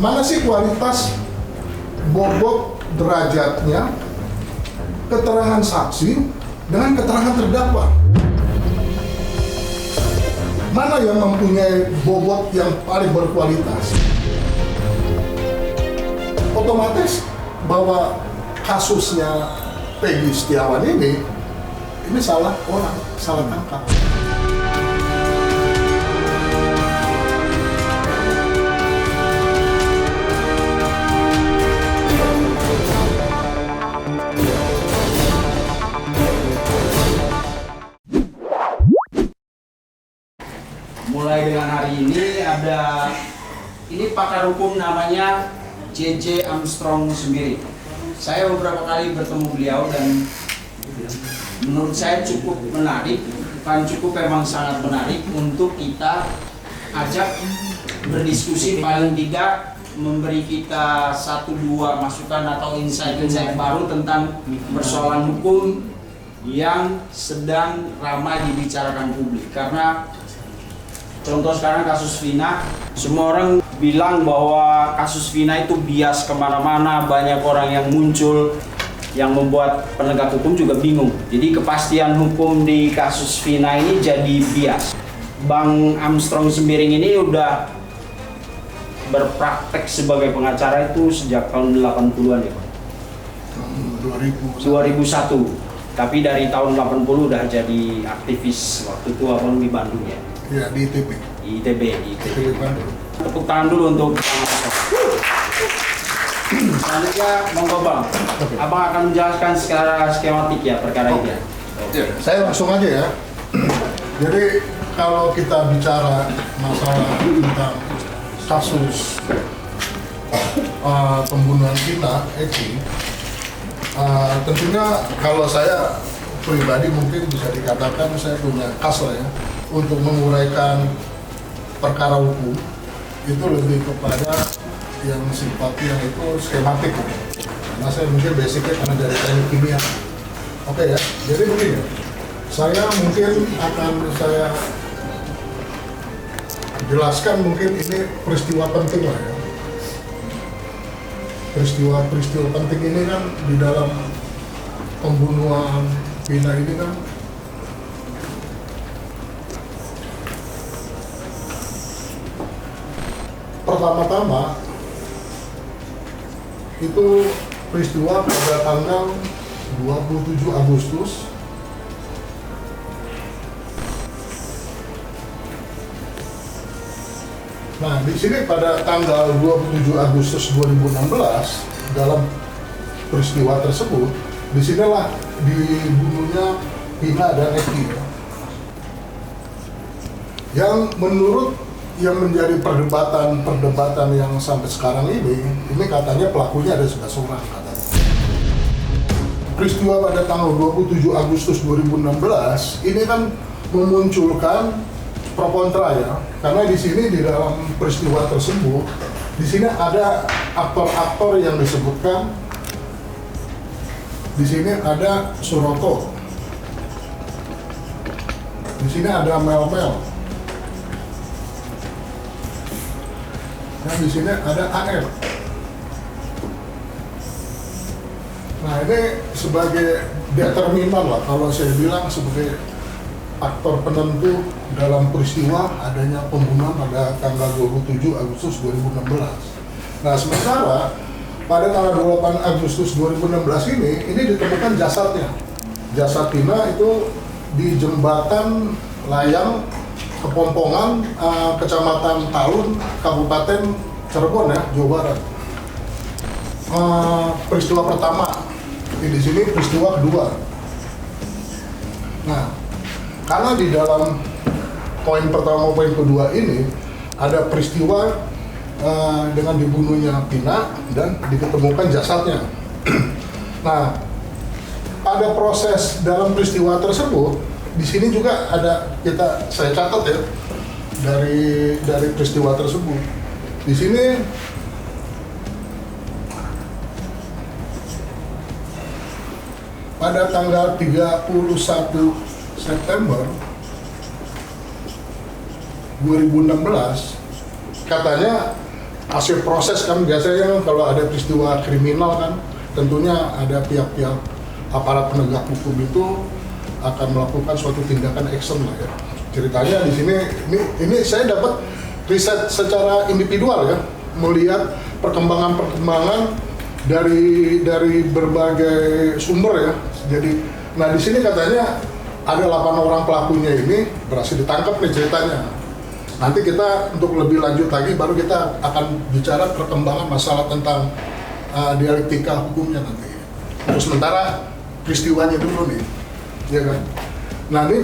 Mana sih kualitas bobot derajatnya keterangan saksi dengan keterangan terdakwa? Mana yang mempunyai bobot yang paling berkualitas? Otomatis bahwa kasusnya Peggy Setiawan ini salah orang, salah tangkap. Mulai dengan hari ini ini pakar hukum namanya JJ Armstrong Sembiring. Saya beberapa kali bertemu beliau dan menurut saya cukup menarik, bukan cukup, memang sangat menarik untuk kita ajak berdiskusi, paling tidak memberi kita 1-2 masukan atau insight-insight baru tentang persoalan hukum yang sedang ramai dibicarakan publik. Karena contoh sekarang kasus Vina, semua orang bilang bahwa kasus Vina itu bias kemana-mana, banyak orang yang muncul yang membuat penegak hukum juga bingung. Jadi kepastian hukum di kasus Vina ini jadi bias. Bang Armstrong Sembiring ini udah berpraktek sebagai pengacara itu sejak tahun 80-an ya Pak? 2001. Tapi dari tahun 80 udah jadi aktivis, waktu itu abang di Bandung ya? Ya, di ITB. Di ITB Bandung. Tepuk tangan dulu untuk Bang Armstrong. Selanjutnya monggo Bang, abang akan menjelaskan secara skematik ya perkara ini ya. Ya, saya langsung aja ya. Jadi kalau kita bicara masalah tentang kasus pembunuhan Vina Eki, tentunya kalau saya pribadi mungkin bisa dikatakan saya punya khas lah ya untuk menguraikan perkara hukum itu lebih kepada yang sifatnya itu skematik. Karena saya mungkin basicnya karena dari teknik kimia. Oke ya, jadi begini, saya mungkin akan saya jelaskan mungkin ini peristiwa penting lah ya. Peristiwa penting ini kan di dalam pembunuhan Vina ini kan pertama-tama itu peristiwa pada tanggal 27 Agustus Nah, di sini pada tanggal 27 Agustus 2016 dalam peristiwa tersebut, disinilah dibunuhnya Vina dan Eki. Yang menurut yang menjadi perdebatan yang sampai sekarang ini katanya pelakunya ada 11 orang katanya. Peristiwa pada tanggal 27 Agustus 2016 ini kan memunculkan pro kontra ya, karena di sini di dalam peristiwa tersebut di sini ada aktor-aktor yang disebutkan. Di sini ada Suroto, di sini ada Mel-Mel, dan di sini ada AR. Nah ini sebagai determinan lah, kalau saya bilang sebagai faktor penentu dalam peristiwa adanya pembunuhan pada tanggal 27 Agustus 2016. Nah sementara pada tanggal 28 Agustus 2016 ini ditemukan jasadnya. Jasad Vina itu di jembatan layang Kepompongan, Kecamatan Talun, Kabupaten Cirebon ya, Jawa Barat. Peristiwa pertama, di sini peristiwa kedua. Nah, karena di dalam poin pertama, poin kedua ini ada peristiwa dengan dibunuhnya Vina dan diketemukan jasadnya. Nah, pada proses dalam peristiwa tersebut, di sini juga ada saya catat ya dari peristiwa tersebut. Di sini pada tanggal 31 September 2016 katanya hasil proses kan biasanya kalau ada peristiwa kriminal kan tentunya ada pihak-pihak aparat penegak hukum itu akan melakukan suatu tindakan action lah ya. Ceritanya di sini ini saya dapat riset secara individual ya, melihat perkembangan dari berbagai sumber ya. Jadi nah di sini katanya ada 8 orang pelakunya ini berhasil ditangkap nih ceritanya. Nanti kita untuk lebih lanjut lagi baru kita akan bicara perkembangan masalah tentang dialektika hukumnya nanti. Untuk sementara peristiwanya dulu nih, ya kan? Nah ini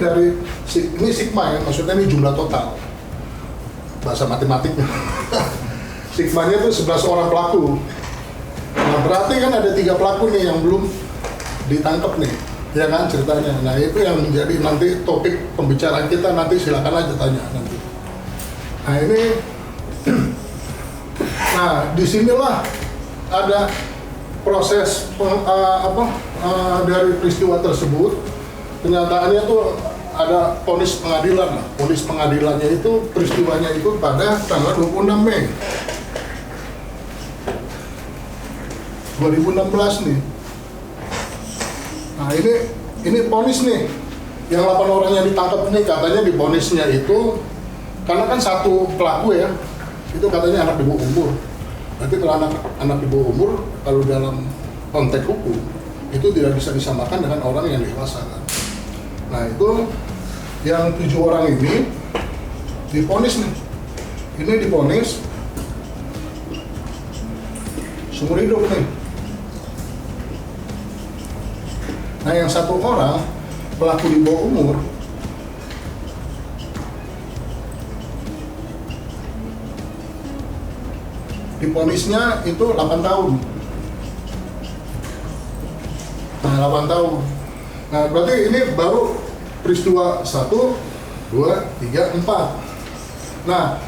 ini sigma ya, maksudnya ini jumlah total. Bahasa matematiknya. Sigmanya itu 11 orang pelaku. Nah berarti kan ada 3 pelaku nih yang belum ditangkap nih, ya kan ceritanya. Nah itu yang menjadi nanti topik pembicaraan kita nanti, silakan aja tanya nanti. Nah ini, nah disinilah ada proses dari peristiwa tersebut. Kenyataannya tuh ada vonis pengadilan lah. Vonis pengadilannya itu peristiwanya itu pada tanggal 26 Mei 2016 nih. Nah ini vonis nih, yang 8 orang yang ditangkap ini katanya di vonisnya itu karena kan satu pelaku ya, itu katanya anak di bawah umur. Nanti kalau anak di bawah umur, kalau dalam konteks hukum itu tidak bisa disamakan dengan orang yang dewasa kan. Nah itu yang 7 orang ini divonis nih, ini divonis seumur hidup nih. Nah yang 1 orang pelaku di bawah umur divonisnya itu 8 tahun. Nah 8 tahun. Nah berarti ini baru peristiwa 1, 2, 3, 4. Nah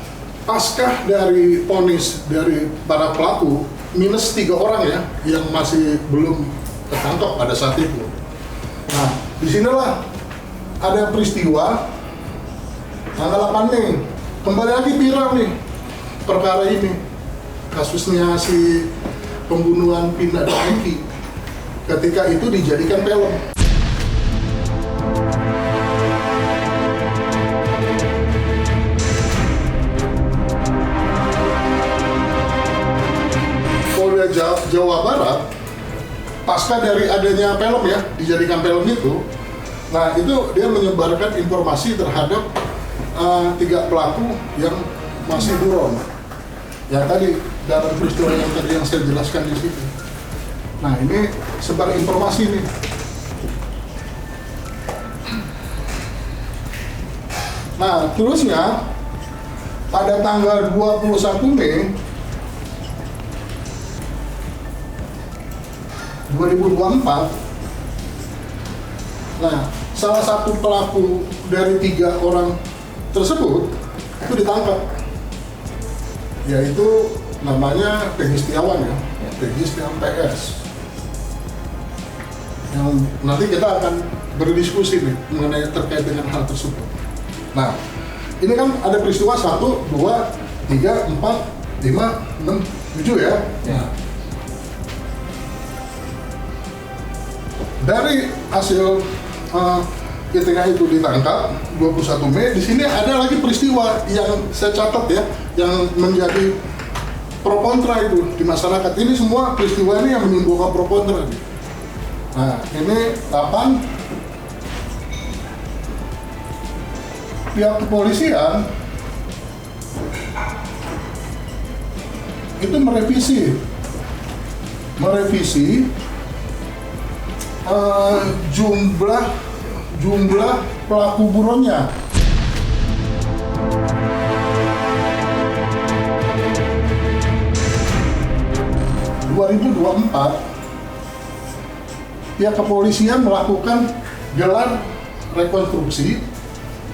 pasca dari vonis dari para pelaku minus 3 orang ya yang masih belum tertangkap pada saat itu. Nah disinilah ada peristiwa tanggal 8 Mei, kembali lagi viral nih perkara ini, kasusnya si pembunuhan Vina dan Eki. Ketika itu dijadikan film. Polda Jawa Barat pasca dari adanya film ya, dijadikan film itu, nah itu dia menyebarkan informasi terhadap 3 pelaku yang masih buron. Ya tadi dalam peristiwa yang tadi yang saya jelaskan di situ. Nah ini sebar informasi nih. Nah terusnya pada tanggal 21 Mei 2024, nah salah satu pelaku dari 3 orang tersebut itu ditangkap, yaitu namanya Peggy Setiawan ya, Peggy Setiawan PS. Yang nanti kita akan berdiskusi nih mengenai terkait dengan hal tersebut. Nah, ini kan ada peristiwa 1, 2, 3, 4, 5, 6, 7 ya. Nah, dari hasil ketika itu ditangkap 21 Mei, di sini ada lagi peristiwa yang saya catat ya, yang menjadi pro kontra itu di masyarakat. Ini semua peristiwa ini yang menimbulkan pro kontra. Nah, ini 8 pihak kepolisian itu merevisi jumlah pelaku buronnya. Pihak kepolisian melakukan gelar rekonstruksi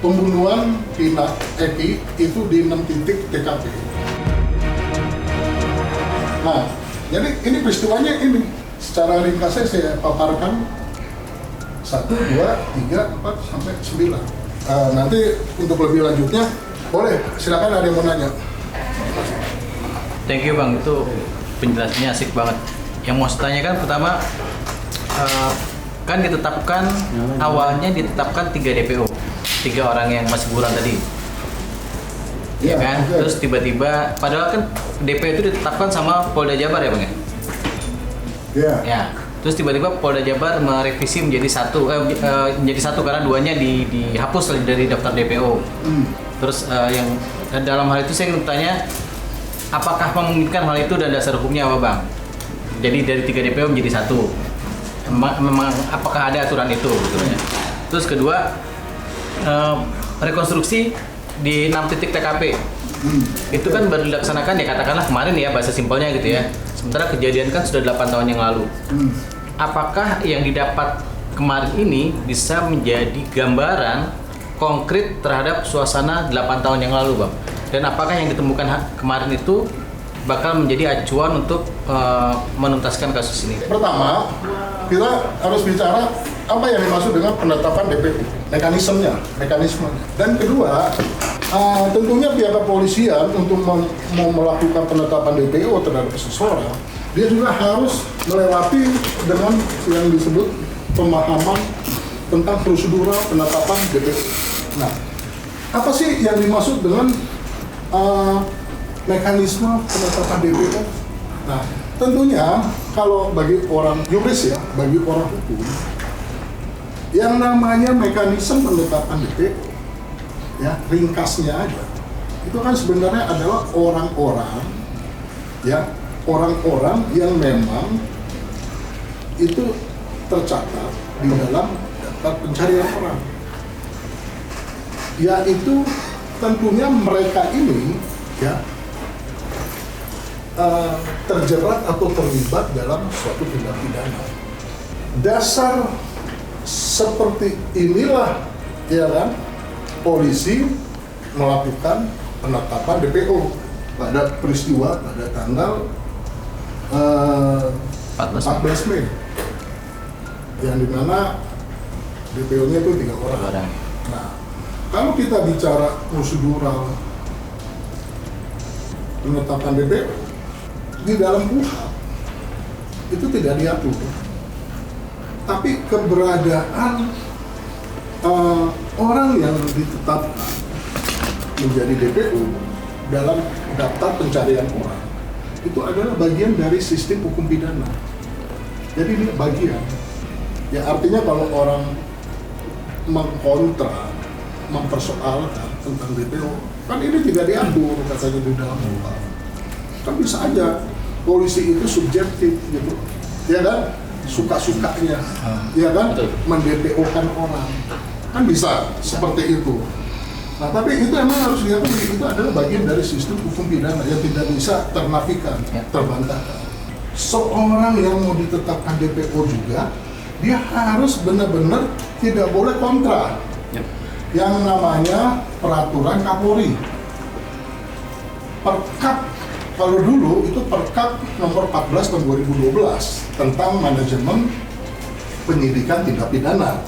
pembunuhan Vina Eki itu di 6 titik TKP. Nah, jadi ini peristiwanya ini secara ringkasnya saya paparkan 1, 2, 3, 4, sampai 9. Nanti untuk lebih lanjutnya boleh, silakan ada yang mau nanya. Thank you Bang, itu penjelasannya asik banget. Yang mau saya tanyakan pertama, kan ditetapkan awalnya ditetapkan 3 DPO, 3 orang yang masih buron tadi. Iya, Ya kan? oke. Terus tiba-tiba, padahal kan DPO itu ditetapkan sama Polda Jabar ya Bang ya? Iya. Ya. Terus tiba-tiba Polda Jabar merevisi menjadi satu karena 2-nya dihapus dari daftar DPO. Terus yang dalam hal itu saya ingin bertanya, apakah memungkinkan hal itu dan dasar hukumnya apa Bang? Jadi dari 3 DPO menjadi 1. Memang apakah ada aturan itu gitu ya? Terus kedua, rekonstruksi di 6 titik TKP. Itu kan baru dilaksanakan ya katakanlah kemarin ya, bahasa simpelnya gitu ya. Sementara kejadian kan sudah 8 tahun yang lalu. Apakah yang didapat kemarin ini bisa menjadi gambaran konkret terhadap suasana 8 tahun yang lalu Bang? Dan apakah yang ditemukan kemarin itu bakal menjadi acuan untuk menuntaskan kasus ini? Pertama, kita harus bicara apa yang dimaksud dengan penetapan DPO, mekanismenya. Dan kedua, tentunya pihak kepolisian untuk mau melakukan penetapan DPO terhadap seseorang, dia juga harus melewati dengan yang disebut pemahaman tentang prosedural penetapan DPO. Nah, apa sih yang dimaksud dengan mekanisme penetapan DPO? Nah, tentunya kalau bagi orang juris ya, bagi orang hukum, yang namanya mekanisme penetapan DPO, ya ringkasnya aja, itu kan sebenarnya adalah orang-orang yang memang itu tercatat di dalam daftar pencarian orang, yaitu tentunya mereka ini ya terjerat atau terlibat dalam suatu tindak pidana. Dasar seperti inilah ya kan polisi melakukan penetapan DPO pada peristiwa pada tanggal 14 Mei yang dimana DPO-nya itu 3 orang. Nah, kalau kita bicara prosedural penetapan DPO di dalam KUHP itu tidak diatur, tapi keberadaan orang yang ditetapkan menjadi DPO dalam daftar pencarian orang itu adalah bagian dari sistem hukum pidana. Jadi ini bagian. Ya artinya kalau orang mengkontra, mempersoalkan tentang DPO, kan ini tidak diatur katanya di dalam KUHP. Kan bisa aja polisi itu subjektif gitu, ya kan, suka-sukanya, ya kan, mendpo-kan orang, kan bisa seperti itu. Nah tapi itu emang harus diakui, itu adalah bagian dari sistem hukum pidana yang tidak bisa ternafikan, terbantahkan. Seorang yang mau ditetapkan DPO juga, dia harus benar-benar tidak boleh kontra yang namanya peraturan Kapolri. Perkap, kalau dulu itu Perkap nomor 14 tahun 2012 tentang manajemen penyidikan tindak pidana.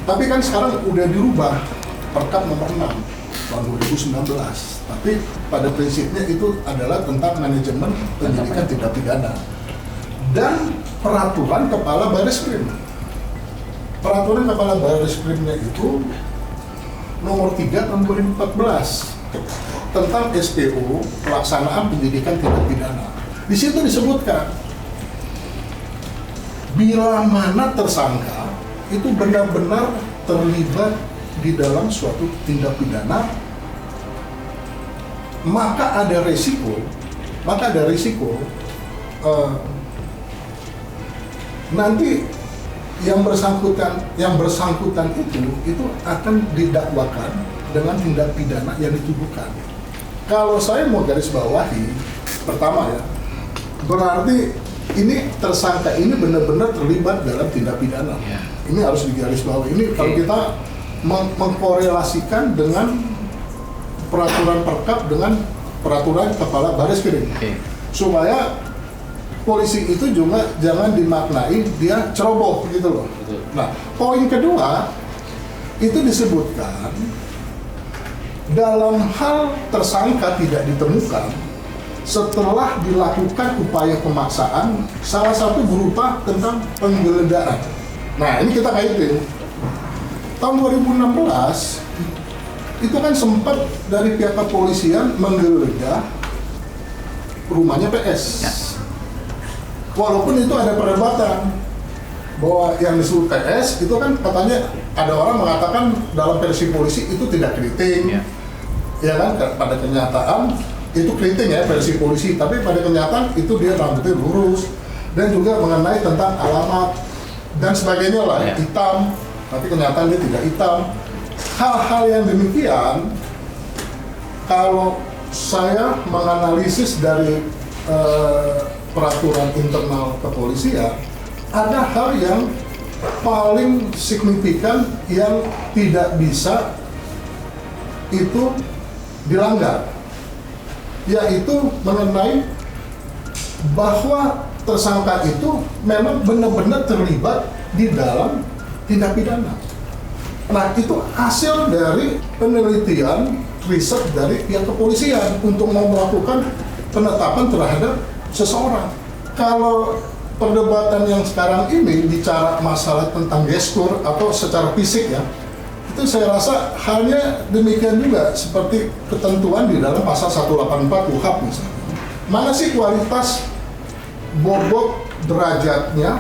Tapi kan sekarang udah dirubah Perkap nomor 6 tahun 2019. Tapi pada prinsipnya itu adalah tentang manajemen penyidikan tindak pidana. Dan peraturan Kepala Bareskrim. Peraturan Kepala Bareskrimnya itu nomor 3 tahun 2014 tentang SPO pelaksanaan penyidikan tindak pidana. Di situ disebutkan bila mana tersangka itu benar-benar terlibat di dalam suatu tindak pidana, maka ada resiko nanti yang bersangkutan itu akan didakwakan dengan tindak pidana yang dituduhkan. Kalau saya mau garis bawahi, pertama ya, berarti ini tersangka ini benar-benar terlibat dalam tindak pidana. Ini harus digarisbawahi. Ini kalau kita mengkorelasikan dengan peraturan Perkap dengan peraturan Kepala Bareskrim, supaya polisi itu juga jangan dimaknai dia ceroboh gitu loh. Nah, poin kedua itu disebutkan dalam hal tersangka tidak ditemukan, setelah dilakukan upaya pemaksaan, salah satu berupa tentang penggeledahan. Nah, ini kita kaitin. Tahun 2016, itu kan sempat dari pihak kepolisian menggeledah rumahnya PS. Ya. Walaupun itu ada perdebatan bahwa yang disebut PS itu kan katanya ada orang mengatakan dalam versi polisi itu tidak keriting, ya kan? Pada kenyataan itu keriting ya versi polisi, tapi pada kenyataan itu dia rambutnya lurus dan juga mengenai tentang alamat dan sebagainya lah, Ya. hitam, tapi kenyataan dia tidak hitam. Hal-hal yang demikian, kalau saya menganalisis dari peraturan internal kepolisian, ada hal yang paling signifikan yang tidak bisa itu dilanggar, yaitu mengenai bahwa tersangka itu memang benar-benar terlibat di dalam tindak pidana. Nah, itu hasil dari penelitian riset dari pihak kepolisian untuk mau melakukan penetapan terhadap seseorang. Kalau perdebatan yang sekarang ini bicara masalah tentang gestur atau secara fisik ya, itu saya rasa halnya demikian juga seperti ketentuan di dalam pasal 184 KUHP misalnya. Mana sih kualitas bobot derajatnya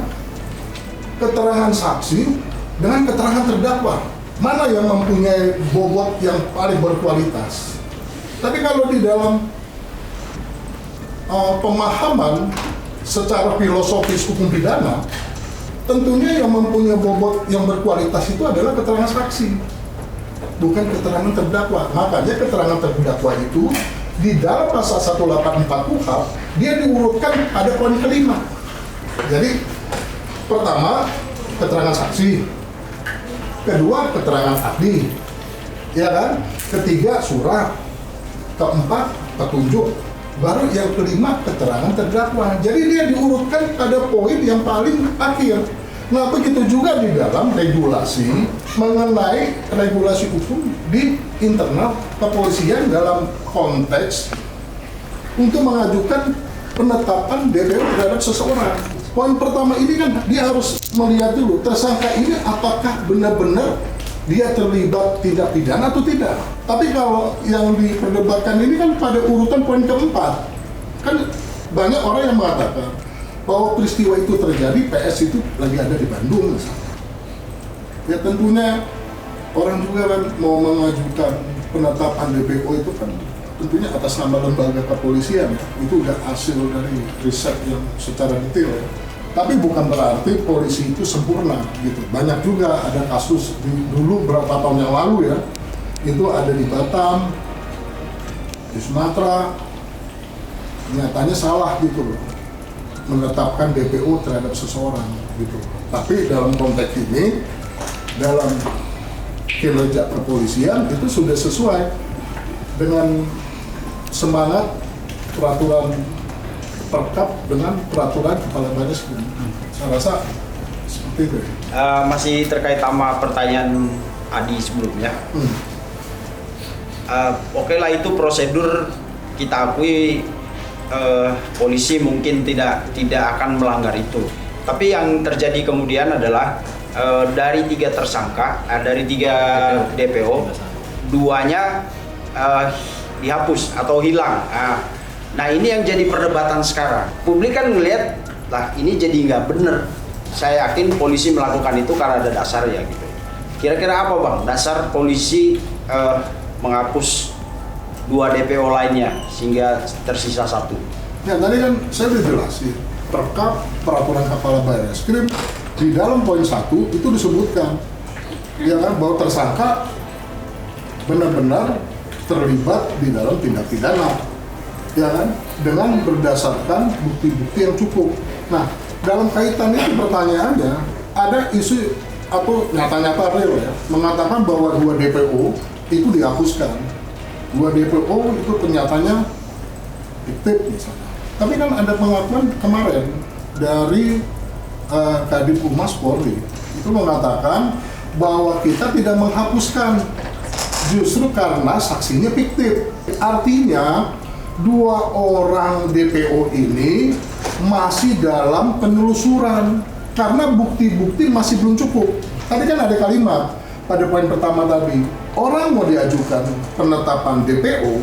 keterangan saksi dengan keterangan terdakwa? Mana yang mempunyai bobot yang paling berkualitas? Tapi kalau di dalam pemahaman secara filosofis hukum pidana, tentunya yang mempunyai bobot yang berkualitas itu adalah keterangan saksi, bukan keterangan terdakwa. Makanya keterangan terdakwa itu di dalam pasal 184 KUHP dia diurutkan pada poin kelima. Jadi pertama keterangan saksi, kedua keterangan ahli, ya kan? Ketiga surat, keempat petunjuk, baru yang kelima keterangan terdakwa. Jadi dia diurutkan pada poin yang paling akhir. Nah, begitu juga di dalam regulasi mengenai regulasi hukum di internal kepolisian dalam konteks untuk mengajukan penetapan DPO terhadap seseorang. Poin pertama ini kan dia harus melihat dulu tersangka ini apakah benar-benar dia terlibat tindak pidana atau tidak. Tapi kalau yang diperdebatkan ini kan pada urutan poin keempat, kan banyak orang yang mengatakan bahwa peristiwa itu terjadi PS itu lagi ada di Bandung misalnya. Ya tentunya orang juga kan mau mengajukan penetapan DPO itu kan tentunya atas nama lembaga kepolisian, itu udah hasil dari riset yang secara detail ya. Tapi bukan berarti polisi itu sempurna gitu. Banyak juga ada kasus dulu berapa tahun yang lalu ya, itu ada di Batam, di Sumatera, nyatanya salah gitu loh, menetapkan DPO terhadap seseorang gitu. Tapi dalam konteks ini, dalam kinerja kepolisian itu sudah sesuai dengan semangat peraturan Perkap dengan peraturan Kepala Baris. Saya rasa seperti itu. Masih terkait sama pertanyaan Adi sebelumnya. Oke lah, itu prosedur kita akui, polisi mungkin tidak akan melanggar itu. Tapi yang terjadi kemudian adalah dari 3 tersangka, dari 3 DPO, 2-nya dihapus atau hilang. Nah ini yang jadi perdebatan sekarang. Publik kan ngelihat, lah ini jadi nggak bener. Saya yakin polisi melakukan itu karena ada dasarnya gitu. Kira-kira apa bang dasar polisi menghapus 2 DPO lainnya sehingga tersisa 1? Ya tadi kan saya sudah jelasin, Perkap peraturan Kepala Bareskrim di dalam poin 1 itu disebutkan ya kan, bahwa tersangka benar-benar terlibat di dalam tindak pidana, ya kan, dengan berdasarkan bukti-bukti yang cukup. Nah, dalam kaitan itu pertanyaannya, ada isu atau nyata-nyata real ya, mengatakan bahwa 2 DPO itu dihapuskan. 2 DPO itu ternyatanya fiktif misalnya. Tapi kan ada pengakuan kemarin dari Kadif Humas Polri, itu mengatakan bahwa kita tidak menghapuskan justru karena saksinya fiktif. Artinya dua orang DPO ini masih dalam penelusuran karena bukti-bukti masih belum cukup. Tadi kan ada kalimat pada poin pertama tadi, orang mau diajukan penetapan DPO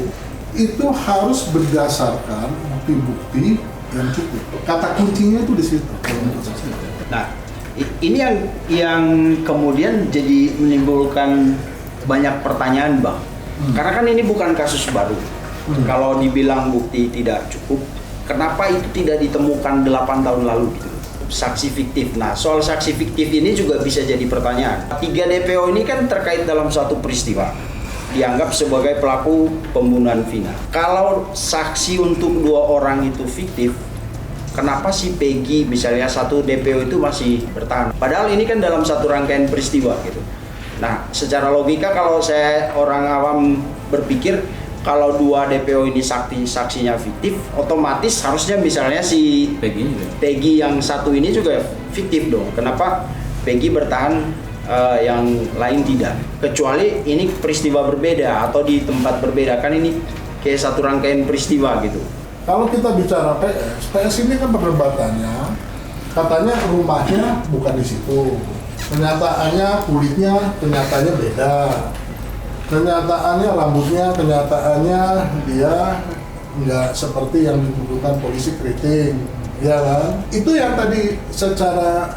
itu harus berdasarkan bukti-bukti yang cukup. Kata kuncinya itu di situ. Nah, ini yang kemudian jadi menimbulkan banyak pertanyaan, Bang. Karena kan ini bukan kasus baru. Kalau dibilang bukti tidak cukup, kenapa itu tidak ditemukan 8 tahun lalu gitu? Saksi fiktif. Nah, soal saksi fiktif ini juga bisa jadi pertanyaan. 3 DPO ini kan terkait dalam satu peristiwa, dianggap sebagai pelaku pembunuhan Vina. Kalau saksi untuk 2 orang itu fiktif, kenapa si Peggy misalnya satu DPO itu masih bertahan? Padahal ini kan dalam satu rangkaian peristiwa gitu. Nah, secara logika kalau saya orang awam berpikir, kalau 2 DPO ini saksinya fiktif, otomatis harusnya misalnya si Peggy yang satu ini juga fiktif dong. Kenapa Peggy bertahan, yang lain tidak? Kecuali ini peristiwa berbeda atau di tempat berbeda, kan ini kayak satu rangkaian peristiwa gitu. Kalau kita bicara PS ini kan perdebatannya, katanya rumahnya bukan di situ. Kenyataannya kulitnya, kenyataannya beda. Kenyataannya rambutnya, kenyataannya dia nggak seperti yang dituduhkan polisi keriting, ya kan? Itu yang tadi secara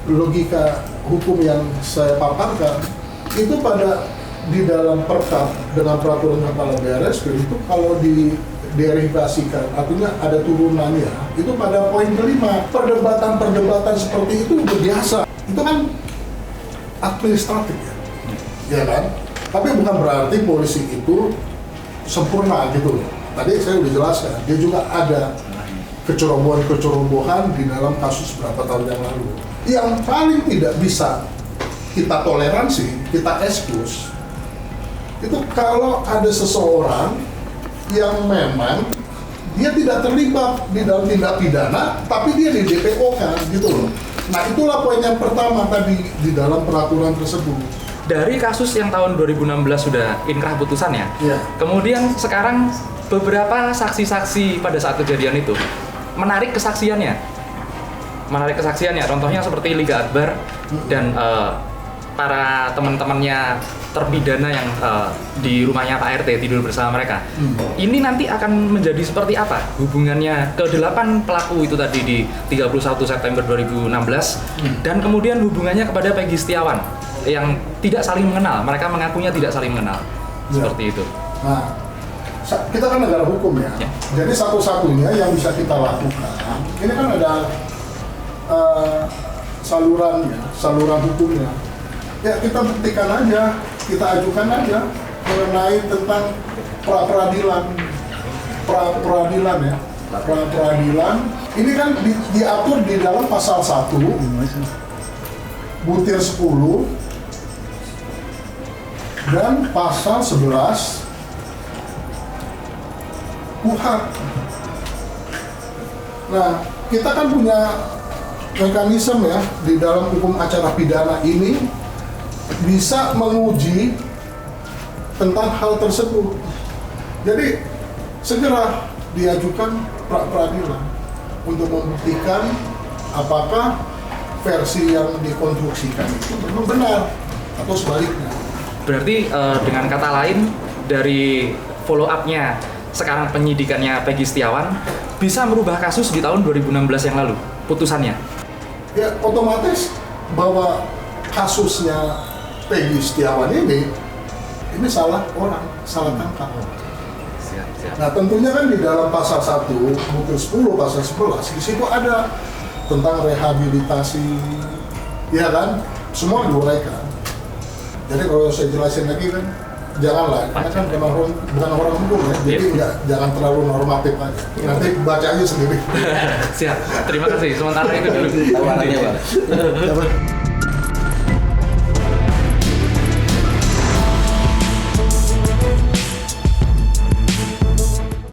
logika hukum yang saya paparkan, itu pada di dalam perkap dengan peraturan kepala BRSP itu kalau derivasikan, artinya ada turunannya, itu pada poin kelima. Perdebatan seperti itu udah biasa, itu kan administratif ya kan? Tapi bukan berarti polisi itu sempurna gitu loh. Tadi saya udah jelaskan, dia juga ada kecerobohan di dalam kasus berapa tahun yang lalu. Yang paling tidak bisa kita toleransi, kita excuse, itu kalau ada seseorang yang memang dia tidak terlibat di dalam tindak pidana, tapi dia di DPO kan, gitu loh. Nah, itulah poin yang pertama tadi di dalam peraturan tersebut. Dari kasus yang tahun 2016 sudah inkrah putusannya, Iya. kemudian sekarang beberapa saksi-saksi pada saat kejadian itu menarik kesaksiannya. Contohnya seperti Liga Akbar dan para teman-temannya terpidana yang di rumahnya Pak RT tidur bersama mereka. Ini nanti akan menjadi seperti apa hubungannya ke 8 pelaku itu tadi di 31 September 2016 dan kemudian hubungannya kepada Peggy Setiawan yang tidak saling mengenal. Mereka mengakunya tidak saling mengenal. Seperti itu. Nah, kita kan negara hukum ya. Jadi satu-satunya yang bisa kita lakukan, ini kan ada saluran hukumnya. Ya kita buktikan aja, kita ajukan aja mengenai tentang pra-peradilan ya. Pra-peradilan ini kan diatur di dalam pasal 1 butir 10 dan pasal 11 KUHP. Nah, kita kan punya mekanisme ya di dalam hukum acara pidana ini bisa menguji tentang hal tersebut. Jadi segera diajukan pra-peradilan untuk membuktikan apakah versi yang dikonstruksikan itu memang benar atau sebaliknya. Berarti dengan kata lain dari follow up-nya sekarang penyidikannya Peggy Setiawan bisa merubah kasus di tahun 2016 yang lalu putusannya. Ya otomatis bahwa kasusnya Peggy Setiawan ini salah orang, salah tangkap. Nah tentunya kan di dalam pasal 1 butir 10 pasal 11 di situ ada tentang rehabilitasi, ya kan, semua diuraikan. Jadi kalau saya jelasin lagi kan, janganlah, karena kan bukan orang hukum ya, jadi jangan terlalu normatif aja. Nanti baca aja sendiri. Siap, terima kasih. Sementara itu dulu. Tawarannya, Pak.